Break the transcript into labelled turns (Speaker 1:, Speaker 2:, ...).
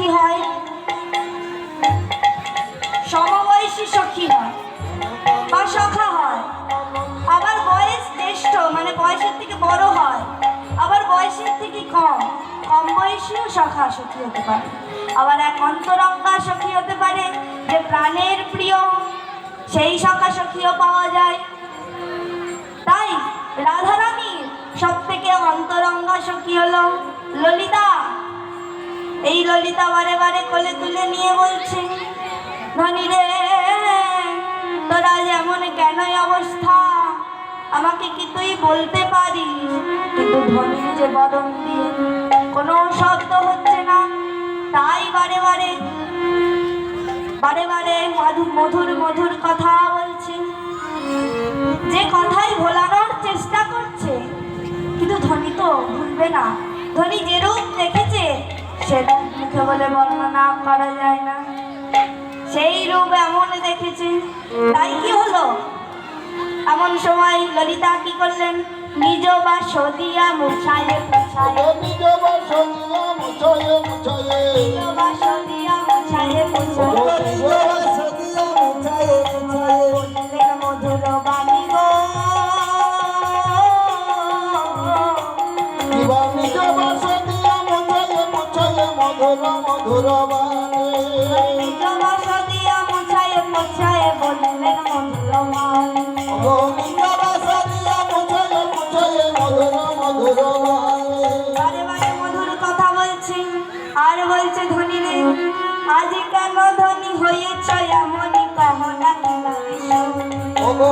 Speaker 1: কি হয়, সমবয়সী সখী হয় বা সখা হয়, আবার বয়স জ্যেষ্ঠ মানে বয়সের থেকে বড় হয়, আবার বয়সের থেকে কম কম বয়সীও সখা সখী হতে পারে, আবার এক অন্তরঙ্গা সখী হতে পারে যে প্রাণের প্রিয়, সেই সখা সখীও পাওয়া যায়। তাই রাধারানীর সব থেকে অন্তরঙ্গা সখী হলো ললিতা। এই ললিতা বারে বারে কোলে তুলে নিয়ে বলছে, ধনী রে তোরা যেমন কেনই অবস্থা আমাকে কি তুই বলতে পারিস, কিন্তু ধনীর যে বদন দিয়ে কোনো শব্দ হচ্ছে না, তাই বারে বারে বারে বারে মধুর মধুর কথা বলছে, যে কথাই ভোলানোর চেষ্টা করছে, কিন্তু ধনী তো ভুলবে না। ধনী যে রূপ দেখেছে সে রূপ মুখে বলে বর্ণনা করা যায় না, সেই রূপ এমন দেখেছে। তাই কি হলো, এমন সময় ললিতা কি করলেন, নিজ বাস দিয়া মুছায়ে মুছায়ে,
Speaker 2: নিজ বাস দিয়া মুছায়ে মুছায়ে,
Speaker 1: নিজ বাস দিয়া মুছায়ে মুছায়ে, বললেন মধুর বাণী গো,
Speaker 2: নিজ বাস দিয়া মুছায়ে মুছায়ে মধুর মধুর বাণী,
Speaker 1: নিজ বাস দিয়া মুছায়ে মুছায়ে বললেন মধুর বাণী,
Speaker 2: নিজ বাস দিয়া মুছায়ে মুছায়ে মধুর মধুর বাণী।
Speaker 1: বারে বারে মধুর কথা বলছে, আর বলছে ধনী রে আজ কেন ধনী হয়েছ এমনই কহ না,
Speaker 2: ওগো